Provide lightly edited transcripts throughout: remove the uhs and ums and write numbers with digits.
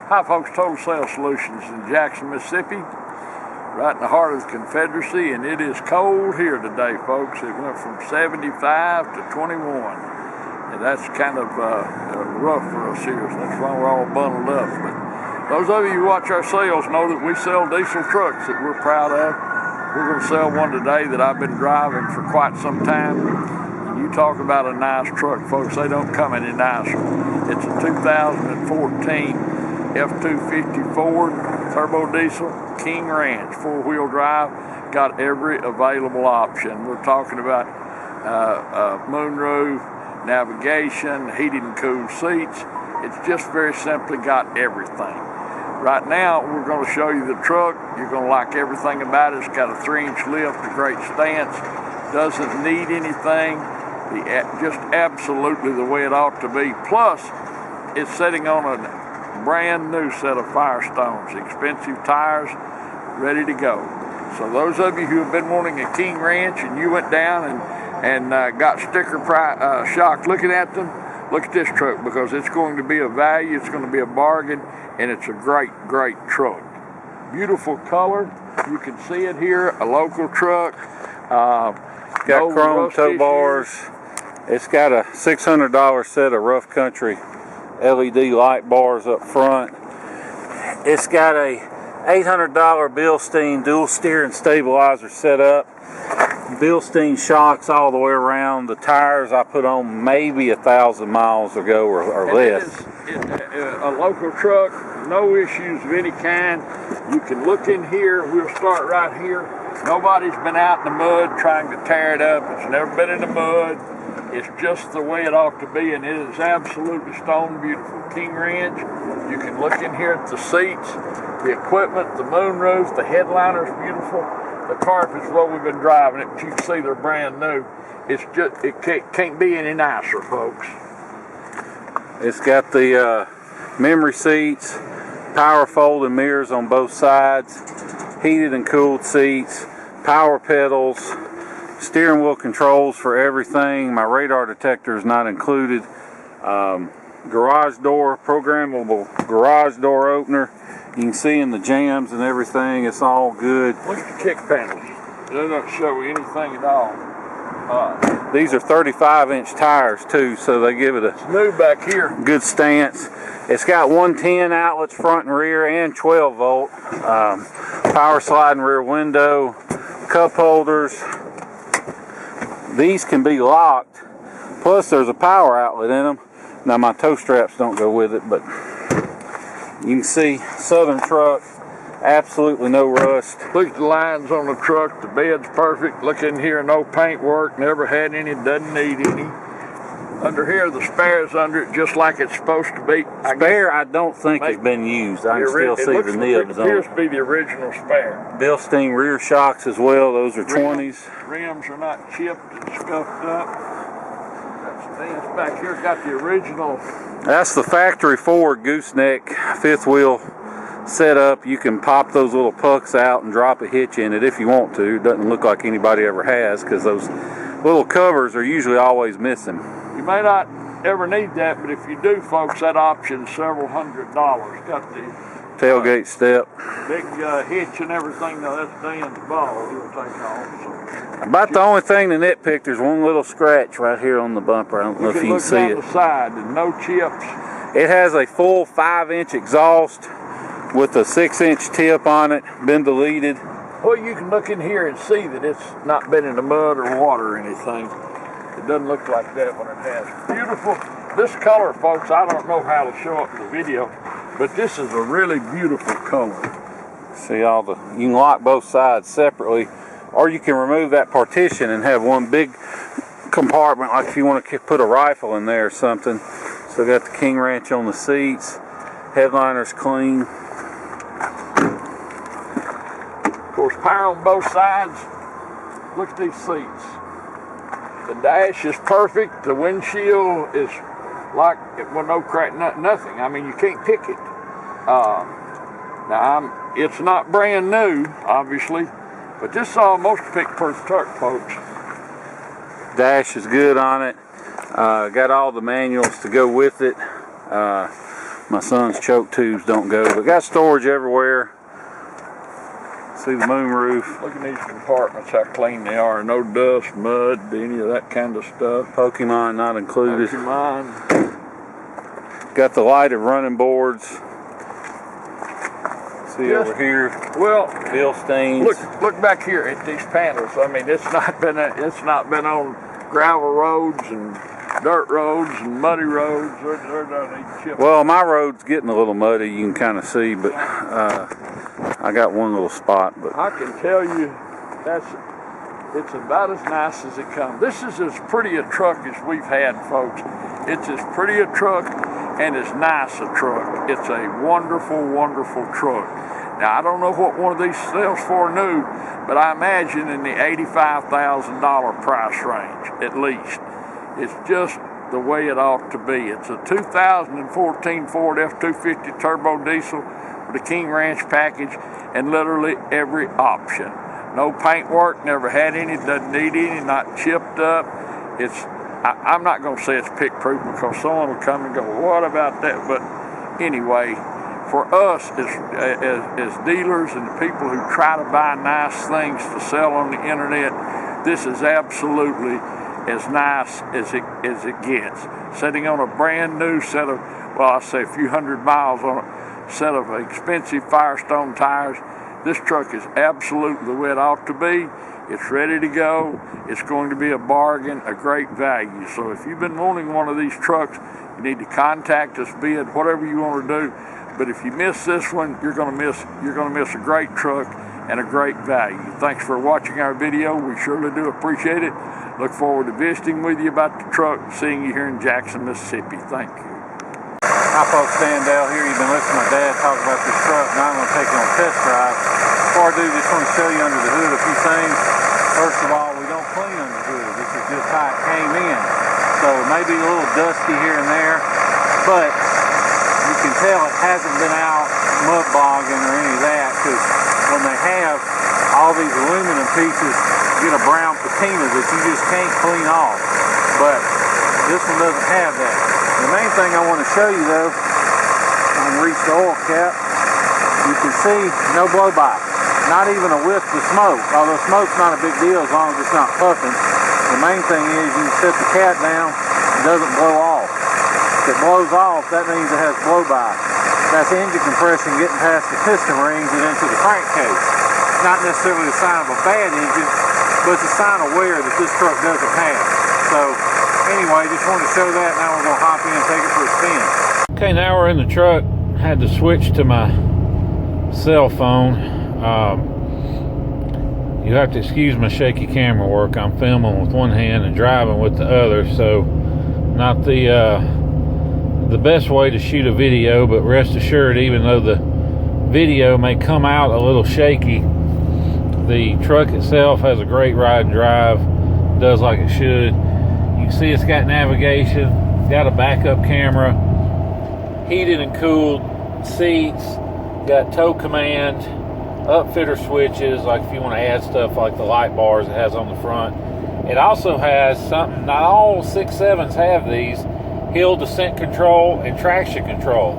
Hi folks, Total Sales Solutions in Jackson, Mississippi, right in the heart of the Confederacy, and it is cold here today, folks. It went from 75 to 21, and that's kind of rough for us here. So that's why we're all bundled up. But those of you who watch our sales know that we sell diesel trucks that we're proud of. We're going to sell one today that I've been driving for quite some time. And you talk about a nice truck, folks, they don't come any nicer. It's a 2014 F250 Ford turbo diesel King Ranch 4-wheel drive. Got every available option. We're talking about moonroof, navigation, heated and cooled seats. It's just very simply got everything. Right now we're going to show you the truck. You're going to like everything about it. It's got a 3-inch lift, a great stance, doesn't need anything, just absolutely the way it ought to be. Plus it's sitting on a brand new set of Firestones, expensive tires, ready to go. So those of you who have been wanting a King Ranch and you went down and got sticker shock looking at them, look at this truck, because it's going to be a value, it's going to be a bargain, and it's a great truck. Beautiful color, you can see it here, a local truck. Got no chrome tow bars. It's got a $600 set of Rough Country LED light bars up front. It's got a $800 Bilstein dual steering stabilizer set up. Bilstein shocks all the way around. The tires I put on maybe 1,000 miles ago or less. A local truck, no issues of any kind. You can look in here. We'll start right here. Nobody's been out in the mud trying to tear it up. It's never been in the mud. It's just the way it ought to be, and it is absolutely stone beautiful. King Ranch, you can look in here at the seats, the equipment, the moonroof, the headliner's beautiful. The carpet's what we've been driving it, but you can see they're brand new. It's just, it can't be any nicer, folks. It's got the memory seats, power folding mirrors on both sides, heated and cooled seats, power pedals, steering wheel controls for everything. My radar detector is not included. Garage door, programmable garage door opener. You can see in the jams and everything, it's all good. Look at the kick panels. It doesn't show anything at all. These are 35-inch tires too, so they give it a new back here. Good stance. It's got 110 outlets front and rear and 12 volt. Power sliding rear window, cup holders. These can be locked, plus there's a power outlet in them. Now my toe straps don't go with it, but you can see Southern truck, absolutely no rust. Look at the lines on the truck, the bed's perfect. Look in here, no paint work, never had any, doesn't need any. Under here, the spare's under it just like it's supposed to be. Spare, I don't think has been used. I can still see the nibs on it. It appears to be the original spare. Bilstein rear shocks as well, those are 20s. Rims are not chipped and scuffed up. That stance back here got the original. That's the factory Ford gooseneck 5th wheel setup. You can pop those little pucks out and drop a hitch in it if you want to. It doesn't look like anybody ever has, because those little covers are usually always missing. You may not ever need that, but if you do, folks, that option's several $100. Got the tailgate step, big hitch and everything. Now that's Dan's ball. He'll take off. So about the only thing to nitpick, there's one little scratch right here on the bumper. I don't know if you can see it. Look down the side, and no chips. It has a full 5-inch exhaust with a 6-inch tip on it, been deleted. Well, you can look in here and see that it's not been in the mud or water or anything. It doesn't look like that when it has. Beautiful. This color, folks, I don't know how to show up in the video, but this is a really beautiful color. See all the, you can lock both sides separately, or you can remove that partition and have one big compartment, like if you want to put a rifle in there or something. So got the King Ranch on the seats, headliner's clean. Of course, power on both sides. Look at these seats. The dash is perfect. The windshield is like, well, no crack, nothing. I mean, you can't pick it. Now, it's not brand new, obviously, but this is almost a pick-proof truck, folks. Dash is good on it. Got all the manuals to go with it. my son's choke tubes don't go. But got storage everywhere. See the moonroof. Look at these compartments, how clean they are. No dust, mud, any of that kind of stuff. Pokemon not included. Pokemon. Got the lighted running boards. See over here. Well, Bill stains. Look back here at these panels. I mean, it's not been on gravel roads and dirt roads and muddy roads. Well, my road's getting a little muddy. You can kind of see, but I got one little spot. But I can tell you, it's about as nice as it comes. This is as pretty a truck as we've had, folks. It's as pretty a truck and as nice a truck. It's a wonderful, wonderful truck. Now, I don't know what one of these sells for new, but I imagine in the $85,000 price range, at least. It's just the way it ought to be. It's a 2014 Ford F250 turbo diesel with a King Ranch package and literally every option. No paint work, never had any, doesn't need any, not chipped up. I'm not going to say it's pick proof because someone will come and go, what about that? But anyway, for us as dealers and people who try to buy nice things to sell on the internet, this is absolutely as nice as it gets. Sitting on a brand new set of, well, I say a few hundred miles on a set of expensive Firestone tires, this truck is absolutely the way it ought to be. It's ready to go. It's going to be a bargain, a great value. So if you've been wanting one of these trucks, you need to contact us, be it whatever you want to do. But if you miss this one, you're going to miss a great truck and a great value. Thanks for watching our video. We surely do appreciate it. Look forward to visiting with you about the truck, seeing you here in Jackson, Mississippi. Thank you. Hi folks, Dan Dale here. You've been listening to my dad talk about this truck. Now I'm going to take it on a test drive. Before I do, just want to show you under the hood a few things. First of all, we don't clean under the hood. This is just how it came in. So it may be a little dusty here and there, but you can tell it hasn't been out mud bogging or any of that, because when they have all these aluminum pieces, get a brown patina that you just can't clean off. But this one doesn't have that. The main thing I want to show you though, when we reach the oil cap, you can see no blow by. Not even a wisp of smoke. Although smoke's not a big deal as long as it's not puffing. The main thing is you can set the cap down, it doesn't blow off. If it blows off, that means it has blow by. That's engine compression getting past the piston rings and into the crankcase. Not necessarily a sign of a bad engine, but it's a sign of wear that this truck doesn't have. So anyway, just wanted to show that. Now we're going to hop in and take it for a spin. Okay, now we're in the truck. Had to switch to my cell phone. You have to excuse my shaky camera work. I'm filming with one hand and driving with the other, so not the best way to shoot a video, but rest assured, even though the video may come out a little shaky, the truck itself has a great ride and drive, does like it should. You can see it's got navigation, got a backup camera, heated and cooled seats, got tow command, upfitter switches, like if you want to add stuff like the light bars it has on the front. It also has something, not all 6.7s have these, hill descent control and traction control.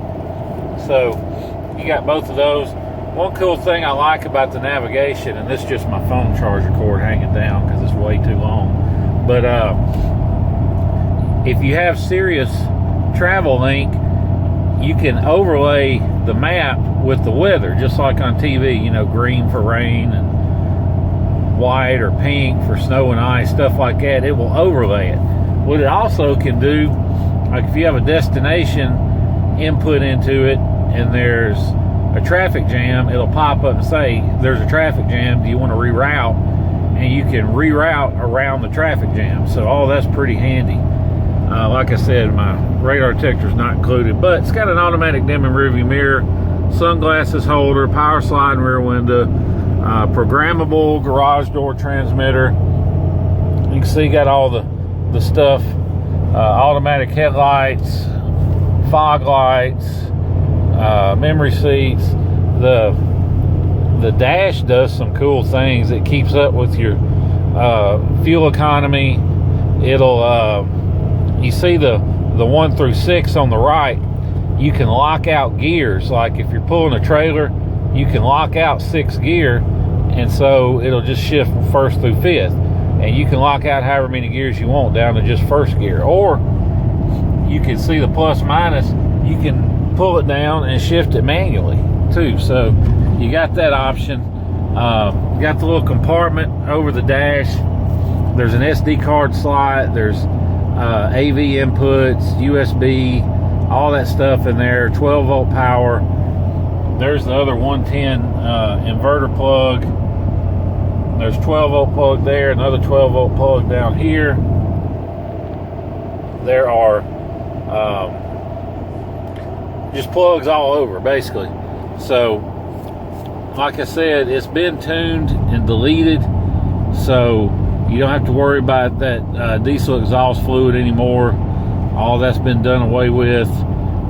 So you got both of those. One cool thing I like about the navigation, and this is just my phone charger cord hanging down because it's way too long, but if you have Sirius Travel Link, you can overlay the map with the weather, just like on TV, you know, green for rain and white or pink for snow and ice, stuff like that. It will overlay it. What it also can do, like if you have a destination input into it and there's a traffic jam, it'll pop up and say, there's a traffic jam, do you want to reroute? And you can reroute around the traffic jam. So all that's pretty handy. Like I said, my radar detector is not included, but it's got an automatic dimming rearview mirror, sunglasses holder, power sliding rear window, programmable garage door transmitter. You can see got all the stuff, automatic headlights, fog lights, memory seats. The dash does some cool things. It keeps up with your fuel economy. It'll you see the 1 through 6 on the right. you can lock out gears. Like if you're pulling a trailer, you can lock out 6th gear, and so it'll just shift from 1st through 5th, and you can lock out however many gears you want down to just 1st gear. Or you can see the plus minus, you can pull it down and shift it manually too. So you got that option. You got the little compartment over the dash. There's an SD card slot, there's AV inputs, USB, all that stuff in there, 12 volt power. There's the other 110 inverter plug. There's 12 volt plug there, another 12 volt plug down here. There are just plugs all over, basically. So, like I said, it's been tuned and deleted, so you don't have to worry about that diesel exhaust fluid anymore. All that's been done away with.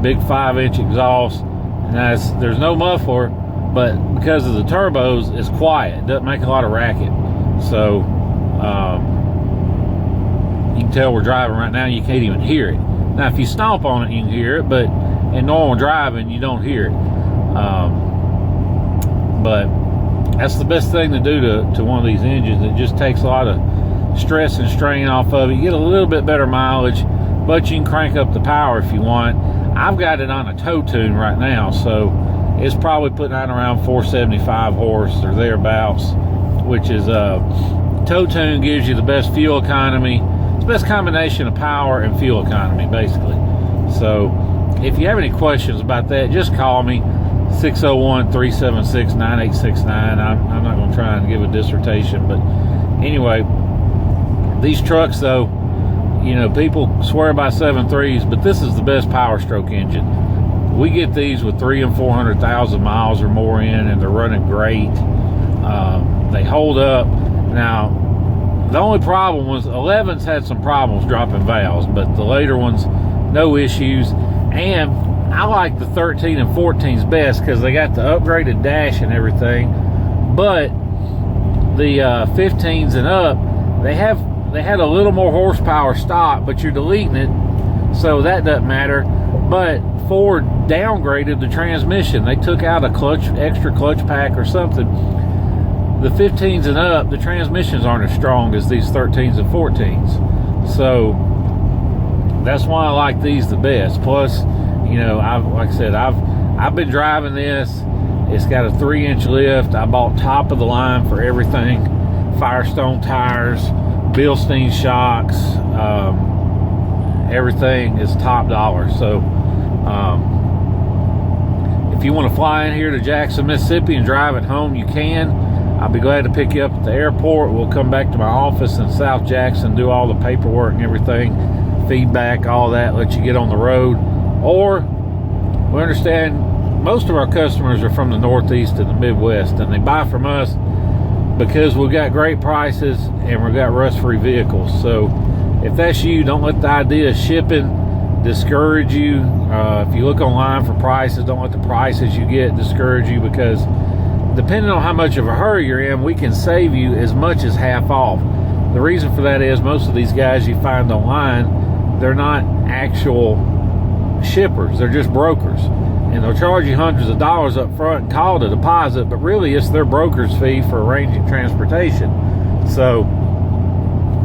Big 5-inch exhaust. And there's no muffler, but because of the turbos, it's quiet. It doesn't make a lot of racket. So you can tell we're driving right now, you can't even hear it. Now, if you stomp on it, you can hear it, but in normal driving, you don't hear it. But that's the best thing to do to one of these engines. It just takes a lot of stress and strain off of it. You get a little bit better mileage, but you can crank up the power if you want. I've got it on a tow tune right now, so it's probably putting out around 475 horse or thereabouts, which is tow tune gives you the best fuel economy. It's the best combination of power and fuel economy, basically. So if you have any questions about that, just call me, 601-376-9869. I'm not going to try and give a dissertation, but anyway, these trucks, though, you know, people swear by 7.3s, but this is the best Power Stroke engine. We get these with 300,000 and 400,000 miles or more in, and they're running great. They hold up. Now, the only problem was 11s had some problems dropping valves, but the later ones, no issues. And I like the 13 and 14s best because they got the upgraded dash and everything. But the 15s and up, they had a little more horsepower stock, but you're deleting it, so that doesn't matter. But Ford downgraded the transmission. They took out a extra clutch pack or something. The 15s and up, the transmissions aren't as strong as these 13s and 14s. So that's why I like these the best. Plus, you know, like I said, I've been driving this. It's got a 3-inch lift. I bought top of the line for everything. Firestone tires, Bilstein shocks, everything is top dollar. So if you want to fly in here to Jackson, Mississippi and drive it home, you can. I'll be glad to pick you up at the airport. We'll come back to my office in South Jackson, do all the paperwork and everything, feedback, all that, let you get on the road. Or we understand most of our customers are from the Northeast and the Midwest, and they buy from us because we've got great prices and we've got rust-free vehicles. So if that's you, don't let the idea of shipping discourage you. If you look online for prices, don't let the prices you get discourage you, because depending on how much of a hurry you're in, we can save you as much as half off. The reason for that is most of these guys you find online, they're not actual shippers, they're just brokers. And they'll charge you hundreds of dollars up front and call it a deposit, but really it's their broker's fee for arranging transportation. So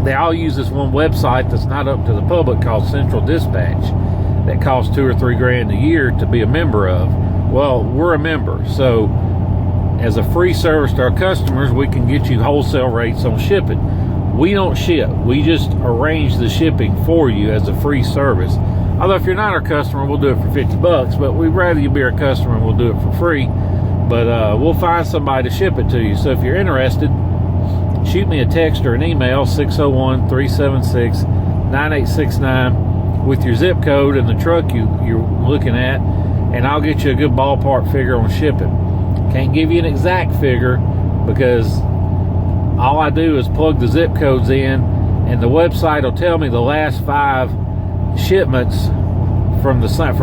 they all use this one website that's not up to the public called Central Dispatch that costs $2 or $3 grand a year to be a member of. Well, we're a member, so as a free service to our customers, we can get you wholesale rates on shipping. We don't ship, we just arrange the shipping for you as a free service. Although if you're not our customer, we'll do it for $50, but we'd rather you be our customer and we'll do it for free. But we'll find somebody to ship it to you. So if you're interested, shoot me a text or an email, 601-376-9869 with your zip code and the truck you're looking at, and I'll get you a good ballpark figure on shipping. Can't give you an exact figure because all I do is plug the zip codes in, and the website will tell me the last 5 shipments for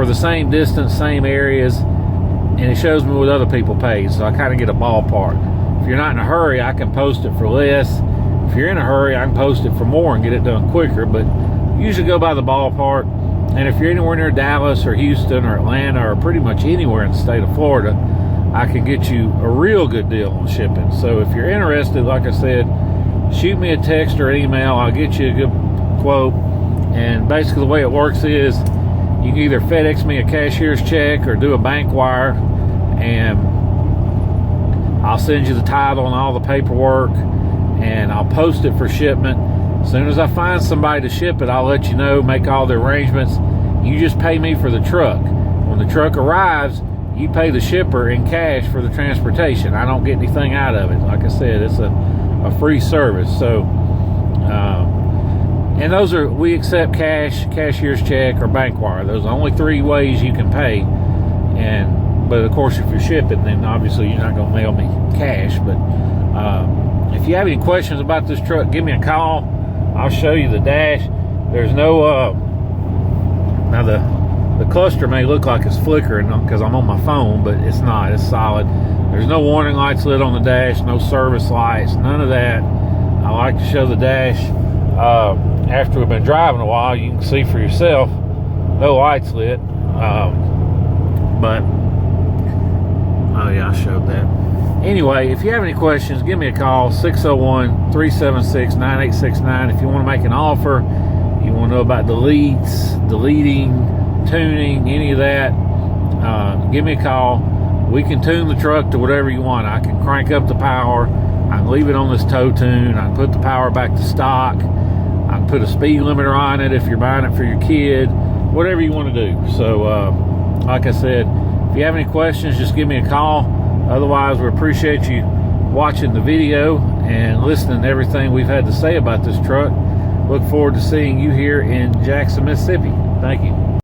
the same distance, same areas, and it shows me what other people paid, so I kind of get a ballpark. If you're not in a hurry, I can post it for less. If you're in a hurry, I can post it for more and get it done quicker, but usually go by the ballpark. And if you're anywhere near Dallas or Houston or Atlanta or pretty much anywhere in the state of Florida, I can get you a real good deal on shipping. So if you're interested, like I said, shoot me a text or an email. I'll get you a good quote. And basically the way it works is you can either FedEx me a cashier's check or do a bank wire, and I'll send you the title and all the paperwork, and I'll post it for shipment. As soon as I find somebody to ship it, I'll let you know, make all the arrangements. You just pay me for the truck. When the truck arrives, you pay the shipper in cash for the transportation. I don't get anything out of it. Like I said, it's a free service. So, and those are, we accept cash, cashier's check, or bank wire. Those are the only three ways you can pay. But of course, if you're shipping, then obviously you're not going to mail me cash. But if you have any questions about this truck, give me a call. I'll show you the dash. There's no now the cluster may look like it's flickering because I'm on my phone, but it's not. It's solid. There's no warning lights lit on the dash, no service lights, none of that. I like to show the dash after we've been driving a while. You can see for yourself, no lights lit. But oh yeah, I showed that. Anyway, if you have any questions, give me a call, 601-376-9869. If you want to make an offer, you want to know about deleting, tuning, any of that, give me a call. We can tune the truck to whatever you want. I can crank up the power. I can leave it on this tow tune. I can put the power back to stock. I can put a speed limiter on it if you're buying it for your kid. Whatever you want to do. So, like I said, if you have any questions, just give me a call. Otherwise, we appreciate you watching the video and listening to everything we've had to say about this truck. Look forward to seeing you here in Jackson, Mississippi. Thank you.